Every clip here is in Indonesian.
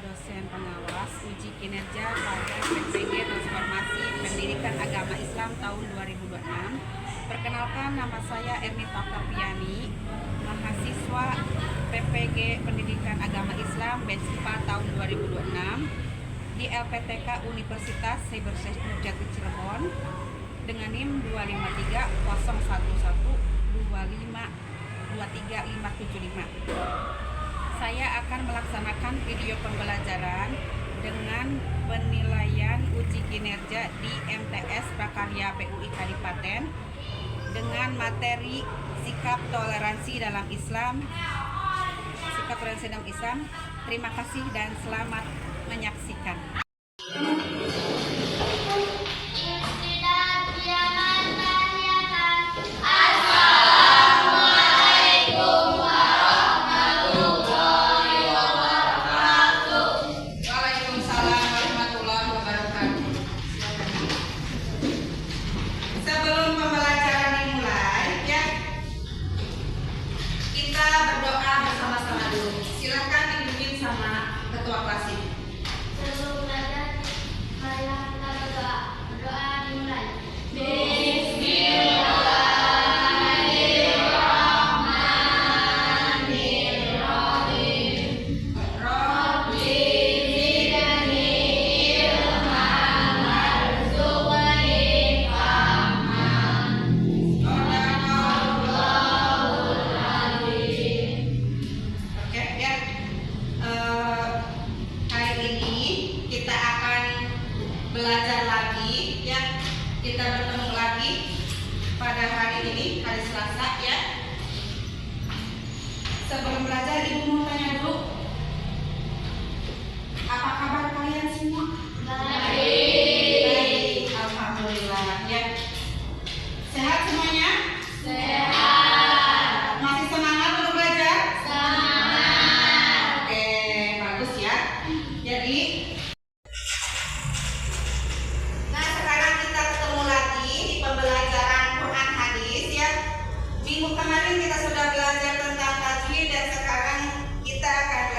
dosen pengawas uji kinerja pada PPG Transformasi Pendidikan Agama Islam tahun 2026. Perkenalkan, nama saya Ernita Kapiani, mahasiswa PPG Pendidikan Agama Islam batch 4 tahun 2026 di LPTK Universitas Cyberspace Nurjati Cirebon dengan NIM 2530125235575. Saya akan melaksanakan video pembelajaran dengan penilaian uji kinerja di MTS Prakarya PUI Kadipaten dengan materi sikap toleransi dalam Islam. Terima kasih dan selamat menyaksikan. Sebelum pembelajaran dimulai, ya, kita berdoa bersama-sama dulu. Silakan dipimpin sama ketua kelas ini. Sebelum belajar, marilah kita berdoa. Berdoa dimulai. Belajar lagi, ya, kita bertemu lagi pada hari ini, hari Selasa, ya. Sebelum belajar, ibu mau tanya dulu, apa kabar kalian semua? Baik, alhamdulillah, ya. Sehat semuanya? Sehat. Masih semangat untuk belajar? Semangat. Oke, bagus ya. Jadi minggu kemarin kita sudah belajar tentang tajwid dan sekarang kita akan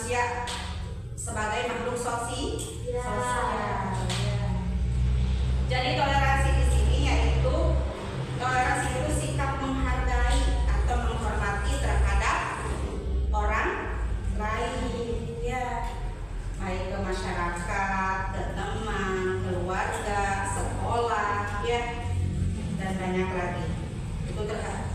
manusia sebagai makhluk sosial. Jadi toleransi di sini yaitu toleransi itu sikap menghargai atau menghormati terhadap orang lain, ya, baik ke masyarakat, ke teman, keluarga, sekolah, ya, dan banyak lagi. Itu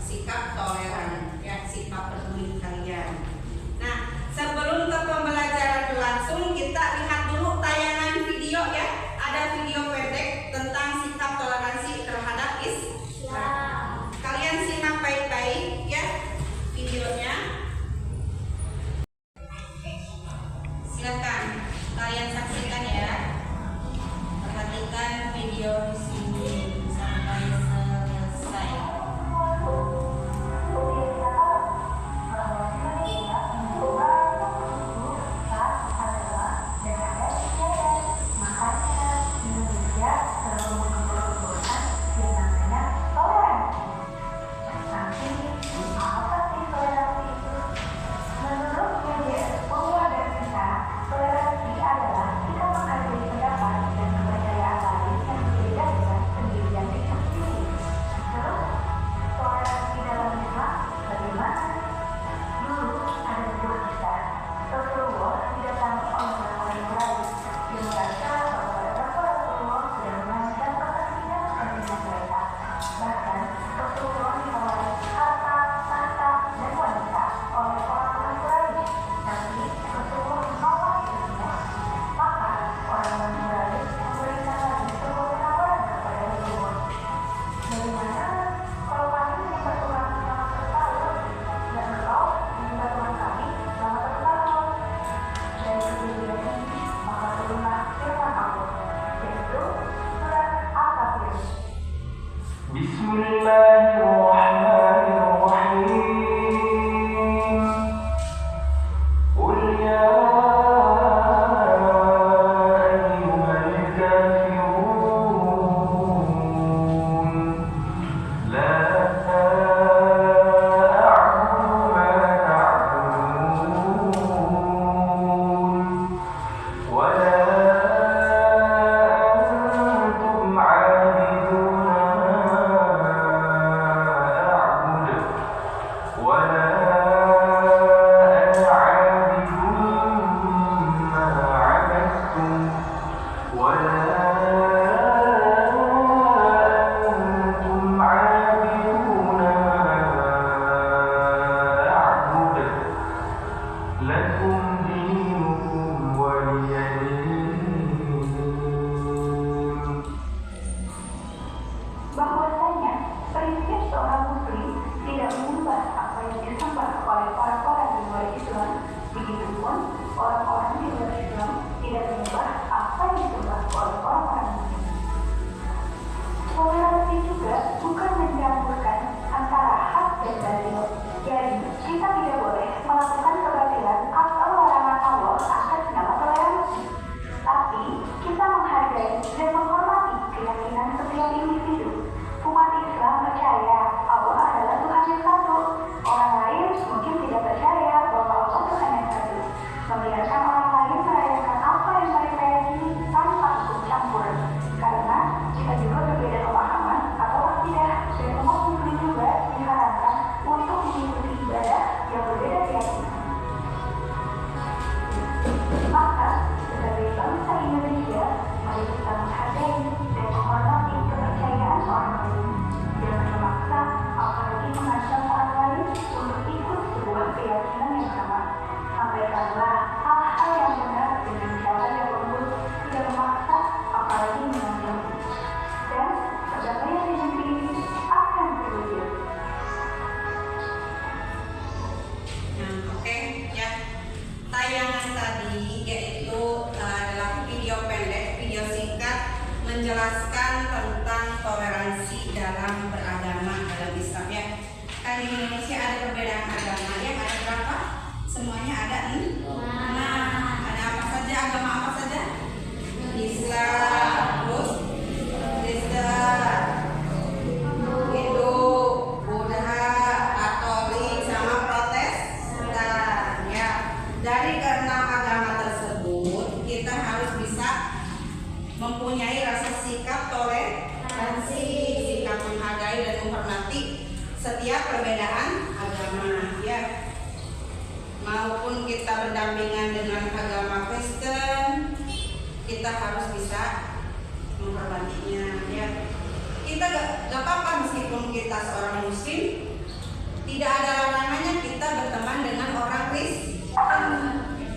sikap toleran, ya, sikap peduli kalian. Nah, sebelum ke pembelajaran berlangsung, kita lihat dulu tayangan video, ya. Ada video pendek tentang sikap toleransi terhadap Islam. Kalian simak baik-baik, ya, videonya. Silakan kalian saksikan, ya. Perhatikan video di sini sampai selesai. Menjelaskan tentang toleransi dalam beragama dalam Islam, ya. Kan di Indonesia ada perbedaan agama, ya, ada berapa? Semuanya ada nih. Nah, ada apa saja, agama apa saja? Islam, terus Kristen, Hindu, Buddha, Katolik, sama Protestan, ya. Dari keenam setiap perbedaan agama, ya. Maupun kita berdampingan dengan agama Kristen, kita harus bisa menghormatinya, ya. Kita gak apa-apa meskipun kita seorang Muslim, tidak ada larangannya kita berteman dengan orang Kristen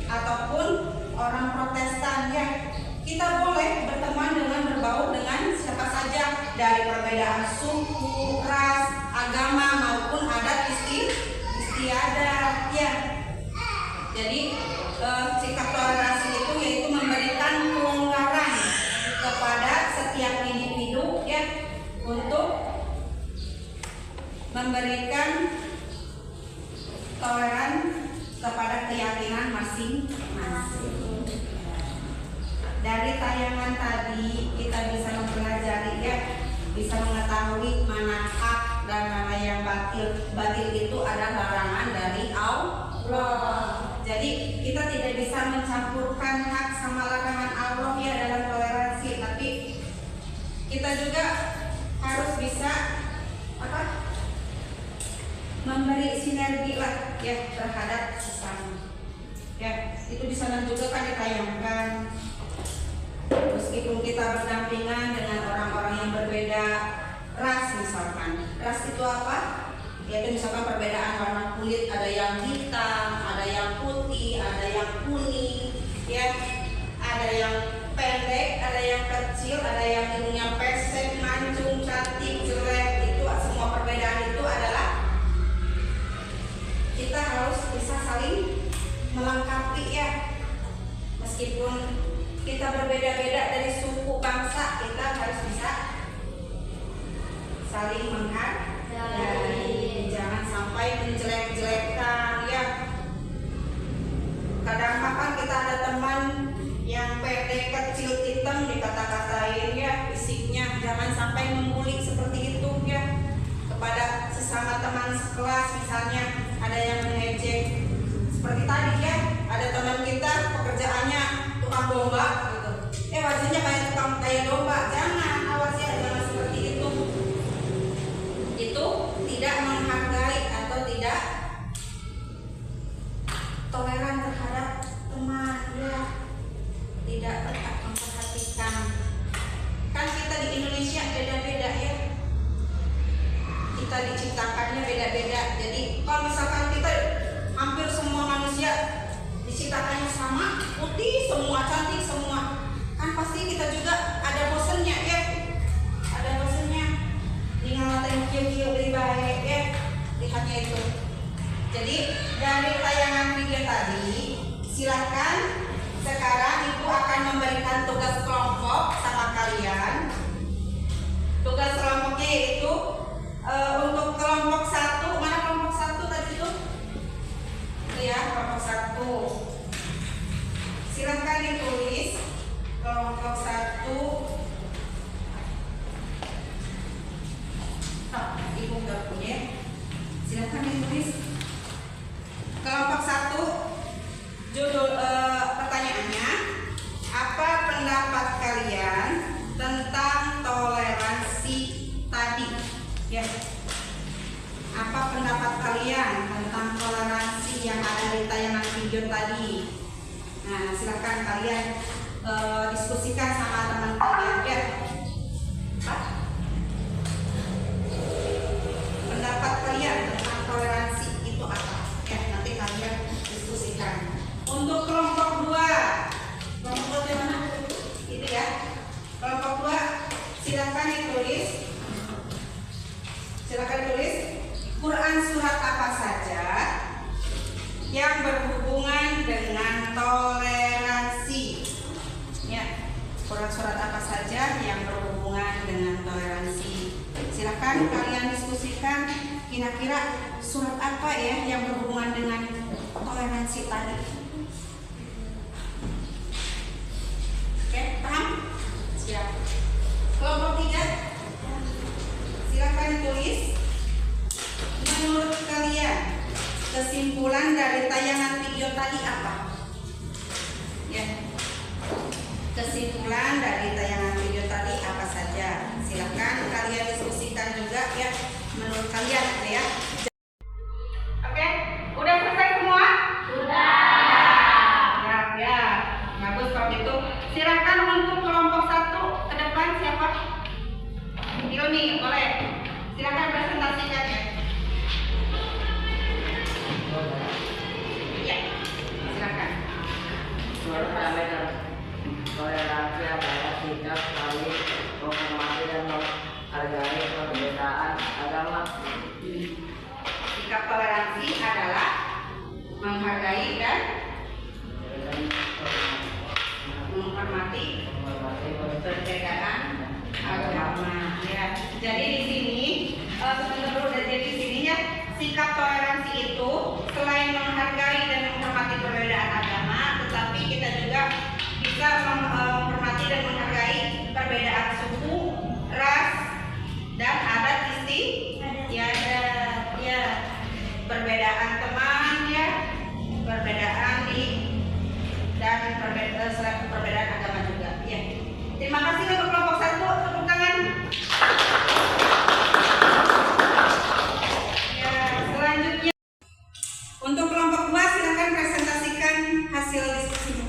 ataupun orang Protestan, ya. Kita boleh berteman dengan berbaur dengan siapa saja dari perbedaan suku, ras, agama maupun adat istiadat, ya. Jadi sikap toleransi itu yaitu memberikan kelonggaran kepada setiap individu, ya, untuk memberikan toleran kepada keyakinan masing-masing. Dari tayangan tadi kita bisa mempelajari, ya, bisa mengetahui mana hak dan mana yang batil. Batil itu adalah larangan dari Allah. Jadi kita tidak bisa mencampurkan hak sama larangan Allah, ya, dalam toleransi. Tapi kita juga harus bisa memberi sinergi lah, ya, terhadap sesama. Ya, itu di sana juga kan ditayangkan. Meskipun kita berdampingan dengan orang-orang yang berbeda ras, misalkan. Ras itu apa? Yaitu misalkan perbedaan warna kulit, ada yang hitam, ada yang putih, ada yang kuning, ya, ada yang pendek, ada yang kecil, ada yang hidungnya pesek, mancung, cantik, jelek. Itu semua perbedaan itu adalah kita harus bisa saling melengkapi, ya. Meskipun kita berbeda-beda dari suku bangsa, kita harus bisa saling menghargai. Jangan sampai menjelek-jelekkan, ya. Kadang kan kita ada teman yang pendek, kecil, hitam, dikata-katain, ya, fisiknya. Jangan sampai membuli seperti itu, ya, kepada sesama teman sekelas. Misalnya ada yang mengejek seperti tadi, ya, ada teman kita pekerjaannya tukang domba gitu. Wajahnya kayak domba. Jangan, awas, ya, jangan seperti itu. Itu tidak menghargai atau tidak toleran terhadap teman, ya. Tidak memperhatikan. Kan kita di Indonesia beda-beda, ya. Kita diciptakannya beda-beda. Jadi kalau misalkan kita hampir semua manusia diciptakannya sama, putih semua, cantik semua, kan pasti kita juga ada bosennya, ya. Ada bosennya. Ngatain kieu-kieu lebih baik, ya. Lihatnya itu. Jadi dari tayangan video tadi, silahkan sekarang Ibu akan memberikan tugas kelompok sama kalian. Tugas kelompoknya yaitu untuk kelompok 1, mana kelompok 1 tadi itu? Ya, kelompok 1. Silahkan ditulis kelompok 1. Ibu nggak punya. Silahkan ditulis kelompok 1. Judul pertanyaannya, apa pendapat kalian tentang toleransi tadi? Ya. Apa pendapat kalian tentang toleransi yang ada di tayangan video tadi? Nah, silakan kalian diskusikan sama teman kalian, ya. Pendapat kalian tentang toleransi itu apa? Ya, nanti kalian diskusikan. Untuk kelompok 2, kelompok 2 mana? Itu, ya. Kelompok 2, silakan ditulis. Silakan tulis Quran surat apa saja yang berhubungan dengan toleransi. Ya, Quran surat apa saja yang berhubungan dengan toleransi. Silakan kalian diskusikan kira-kira surat apa, ya, yang berhubungan dengan toleransi tadi. Oke, paham? Siap. Kelompok 3, silakan tulis. Menurut kalian kesimpulan dari tayangan video tadi apa? Ya. Kesimpulan dari tayangan video tadi apa saja? Silakan kalian diskusikan juga ya menurut kalian gitu ya. Oke, udah selesai semua? Sudah. Ya, bagus kalau gitu. Silakan untuk kelompok 1 ke depan siapa? Ilmi, boleh. Silakan presentasikan ya. Iya, silakan. Toleransi adalah sikap saling menghormati dan menghargai perbedaan agama. Sikap toleransi adalah menghargai dan menghormati perbedaan agama. Ya, jadi di sini jadi di sini ya sikap toleransi itu selain menghargai dan menghormati perbedaan agama, tetapi kita juga bisa menghormati dan menghargai perbedaan suku, ras, dan adat istiadat. Ya, perbedaan teman ya, perbedaan dan perbedaan agama juga. Ya. Terima kasih untuk kelompok 1, tepuk tangan. Ya, selanjutnya untuk kelompok 2 silakan presentasikan hasil diskusinya.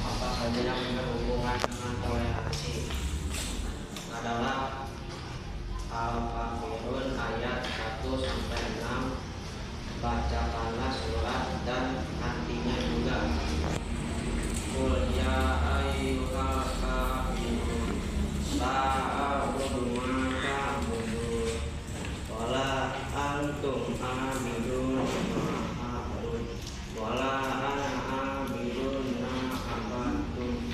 Apa saja yang berhubungan dengan toleransi adalah Al-Kafirun ayat 1-6. Bacakanlah surat dan artinya juga. Qul ya ayyuhal kafirun ta'budu ma ta'budun wala antum abidun ma a'bud wala ana abidun ma abadtum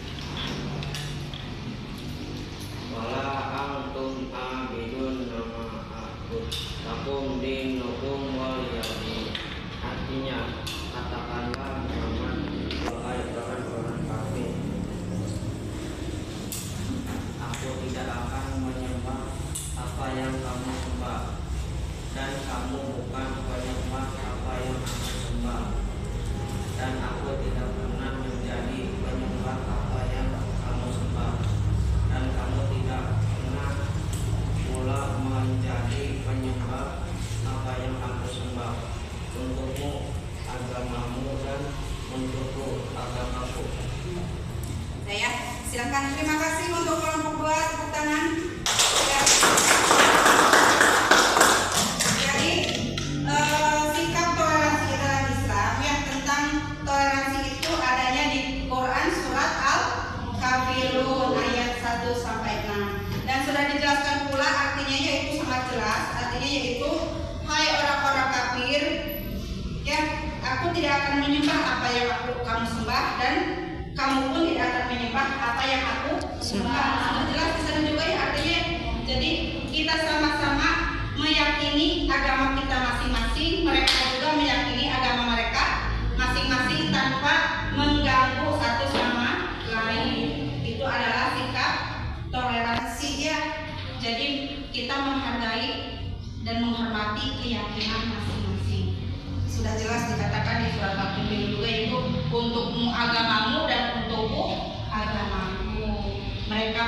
wala antum abidun ma a'bud lakum dinukum waliyadin. Artinya, katakanlah Muhammad, wahai orang-orang kafir, aku tidak akan menyembah apa yang kamu sembah, dan kamu bukan penyembah apa yang aku sembah, dan aku tidak pernah menjadi penyembah apa yang kamu sembah, dan kamu tidak pernah pula menjadi penyembah apa yang aku sembah. Untukmu agamamu dan untukku agamaku. Ya, silakan. Terima kasih untuk kelompok 2, tepuk tangan. Ya. Jadi sikap toleransi dalam Islam ya, tentang toleransi itu adanya di Quran surat Al-Kafirun ayat 1-6. Dan sudah dijelaskan pula artinya, yaitu sangat jelas. Artinya yaitu, hai orang-orang kafir, ya, aku tidak akan menyembah apa yang kamu sembah, dan kamu pun tidak akan menyembah apa yang aku sembah. Sudah jelas di sana juga ya artinya. Jadi kita sama-sama meyakini agama kita masing-masing, mereka juga meyakini agama mereka masing-masing tanpa mengganggu satu sama lain. Itu adalah sikap toleransi ya. Jadi kita menghargai dan menghormati keyakinan masing-masing. Sudah jelas dikatakan di surat Al-Kafirun juga, itu untukmu agamamu dan untukku agamamu. Mereka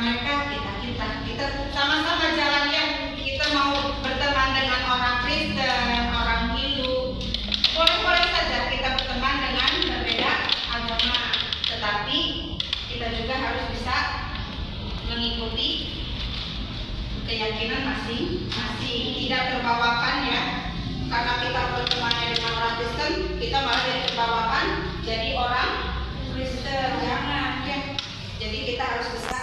kita sama-sama jalan ya. Kita mau berteman dengan orang Kristen, orang Hindu, boleh-boleh saja kita berteman dengan berbeda agama. Tetapi kita juga harus bisa mengikuti keyakinan masing-masing, tidak terbawakan ya. Karena kita bertemannya dengan orang Kristen, kita malah jadi terbawakan jadi orang Kristen. Jangan ya. Jadi kita harus bisa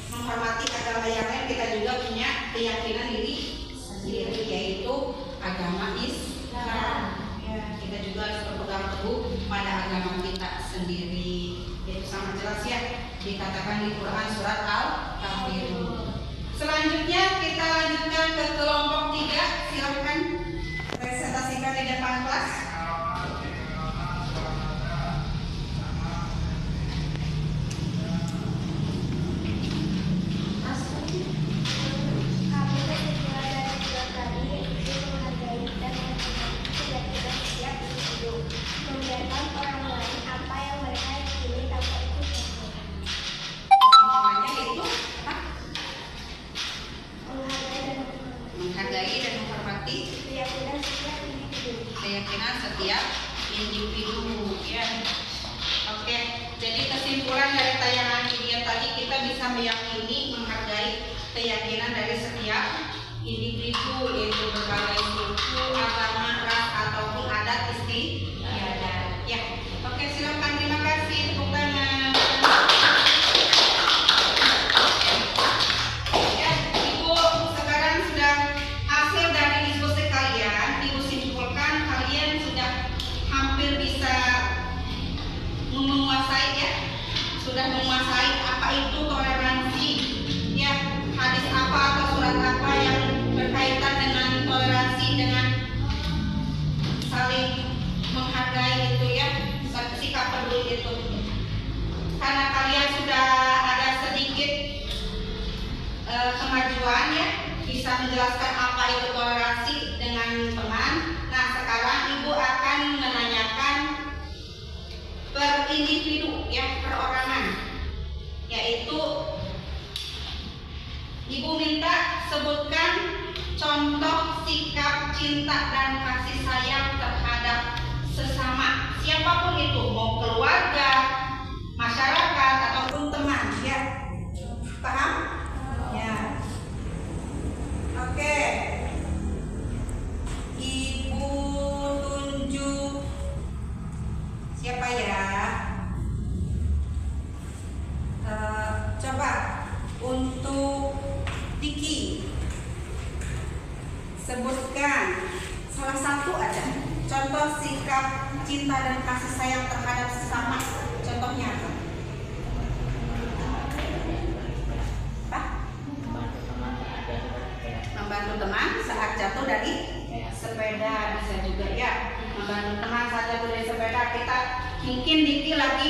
menghormati agama yang lain. Kita juga punya keyakinan diri sendiri, yaitu agama Islam. Ya, kita juga harus berpegang teguh pada agama kita sendiri. Itu sangat jelas ya, dikatakan di Quran surat Al-Kafirun. Selanjutnya kita lanjutkan ke kelompok 3. Silakan presentasikan di depan kelas. menghargai dan menghormati keyakinan setiap individu ya. Oke, jadi kesimpulan dari tayangan video tadi, kita bisa meyakini menghargai keyakinan dari setiap individu, yaitu berbagai suku, agama, ras ataupun adat istiadat ya. Oke, silakan, terima kasih, tepuk tangan. Ya, Ibu, sekarang sudah hasil dari diskusi kalian, Ibu simpulkan kalian sudah hampir bisa menguasai ya, sudah menguasai apa itu toleransi ya, hadis apa atau surat apa yang berkaitan dengan toleransi, dengan saling menghargai itu ya, sikap peduli itu. Karena kalian sudah ada sedikit kemajuan ya, bisa menjelaskan apa itu toleransi dengan teman. Nah, sekarang Ibu akan menanyakan per individu ya, perorangan, yaitu Ibu minta sebutkan contoh sikap cinta dan kasih sayang terhadap sesama, siapapun itu, mau keluarga, masyarakat ataupun teman ya. Paham? Ya. Oke. Ibu tunjuk siapa ya? Coba untuk Diki, sebutkan salah satu aja contoh sikap cinta dan kasih sayang terhadap sesama. Contohnya apa? Membantu teman saat jatuh dari sepeda, bisa juga ya. Membantu teman saat jatuh dari sepeda. Kita mungkin Diki lagi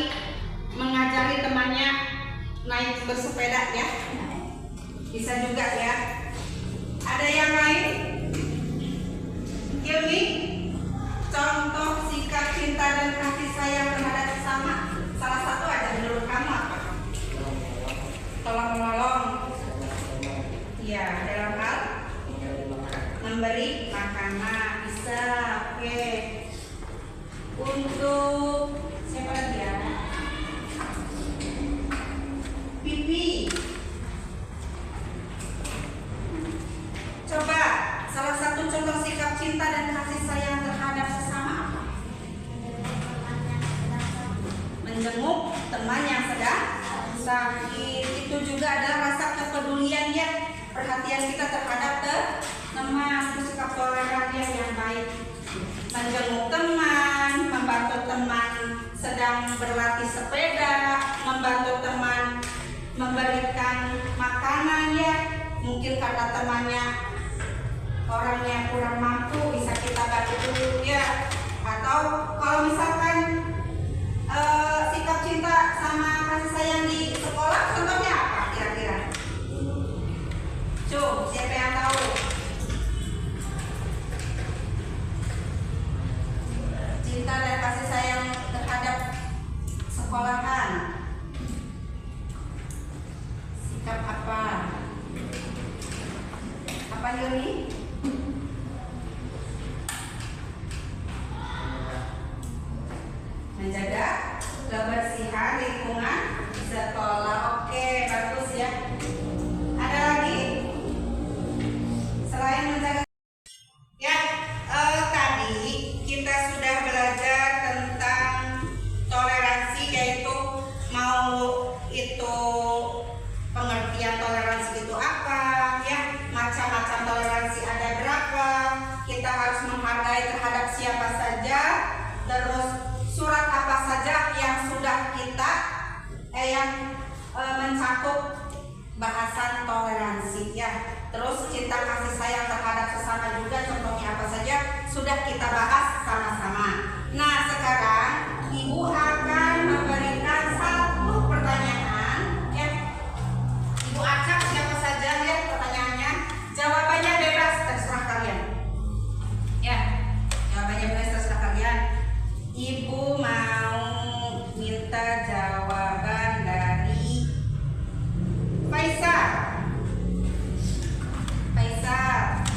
mengajari temannya naik bersepeda ya, bisa juga ya. Ada yang lain? Hilmi, contoh sikap cinta dan kasih sayang terhadap sesama, salah satu aja menurut kamu apa? Tolong menolong ya, dalam hal memberi makanan, bisa. Oke. Untuk siapa lagi ya? Pipi, coba salah satu contoh sikap cinta dan kasih sayang terhadap sesama apa? Menjenguk teman yang sedang sakit, itu juga adalah rasa kepedulian ya, perhatian kita terhadap teman, itu sikap toleran yang baik. Menjenguk teman, membantu teman sedang berlatih sepeda, membantu teman memberikan makanan ya, mungkin karena temannya orangnya kurang mampu, bisa kita bantu dulu ya. Atau kalau misalkan sikap cinta sama kasih sayang di sekolah, contohnya apa kira-kira? Coba siapa yang tahu? Cinta dan kasih sayang terhadap sekolahan, sikap apa? Apa Yuni? Menjaga kebersihan lingkungan sekolah. Oke, bagus ya. Ada lagi selain menjaga ya? Tadi kita sudah belajar tentang toleransi, yaitu mau itu pengertian toleransi itu apa ya, macam-macam toleransi ada berapa, kita harus menghargai terhadap siapa saja, terus surat apa saja yang sudah kita mencakup bahasan toleransi ya. Terus cinta kasih sayang terhadap sesama juga, contohnya apa saja sudah kita bahas sama-sama. Nah, sekarang Ibu akan memberikan satu pertanyaan ya. Ibu acak siapa saja ya pertanyaannya, jawabannya bebas terserah kalian ya, jawabannya bebas terserah kalian. Ibu mau minta jawaban dari Faisal. Faisal,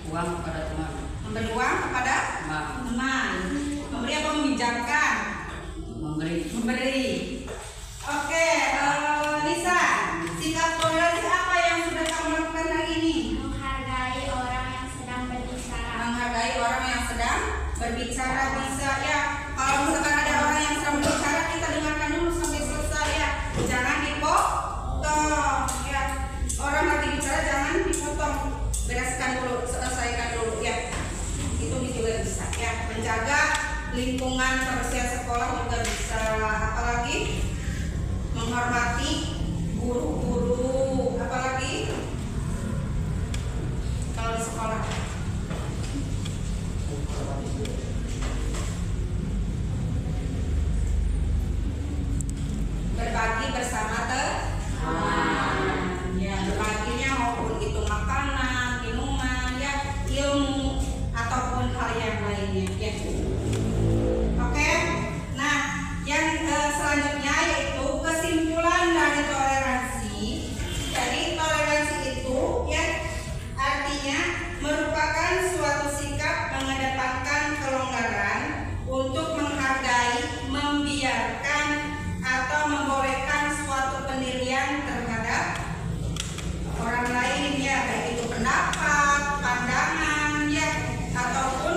uang kepada teman. Memberi uang kepada Teman. teman. Memberi apa meminjamkan? Memberi. Memberi. Oke, Nisa, sikap toleransi apa yang sudah kamu lakukan hari ini? Menghargai orang yang sedang berbicara. Menghargai orang yang sedang berbicara bisa ya. Kalau misalkan ada orang yang sedang berbicara, kita dengarkan dulu sampai selesai ya. Jangan dipotong ya. Orang lagi bicara jangan dipotong. Bereskan dulu, selesaikan dulu ya. Itu juga bisa ya. Menjaga lingkungan kebersihan sekolah juga bisa. Apalagi menghormati guru-guru. Apalagi kalau di sekolah. Berbagi bersama teman. Ya, berbaginya maupun itu makanan, minuman, ya, ilmu ataupun hal yang lainnya. Ya. Oke. Nah, yang selanjutnya yaitu kesimpulan dari toleransi. Jadi toleransi itu ya artinya merupakan suatu sikap mengedepankan kelonggaran untuk menghargai, membiarkan atau membolehkan suatu pendirian terhadap orang lain ya, baik itu pendapat, pandangan ya, ataupun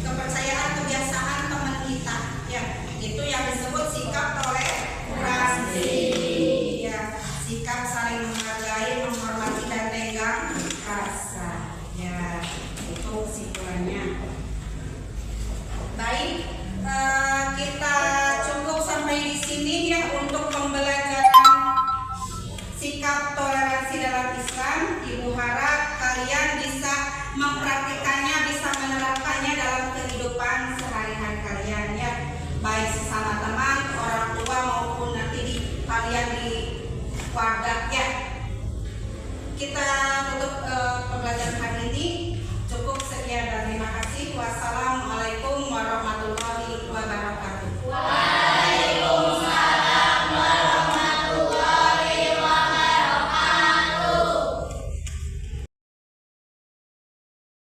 kepercayaan, kebiasaan teman kita ya. Itu yang disebut sikap toleransi ya, sikap saling menghargai, menghormati dan tenggang rasa ya. Itu kesimpulannya. Baik, kita cukup sampai di sini ya untuk pembelajaran sikap toleransi dalam Islam. Ibu harap kalian bisa mempraktikannya, bisa menerapkannya dalam kehidupan sehari-hari kalian ya, baik sesama teman, orang tua maupun nanti di kalian di keluarga ya. Kita tutup pembelajaran hari ini. Cukup sekian dari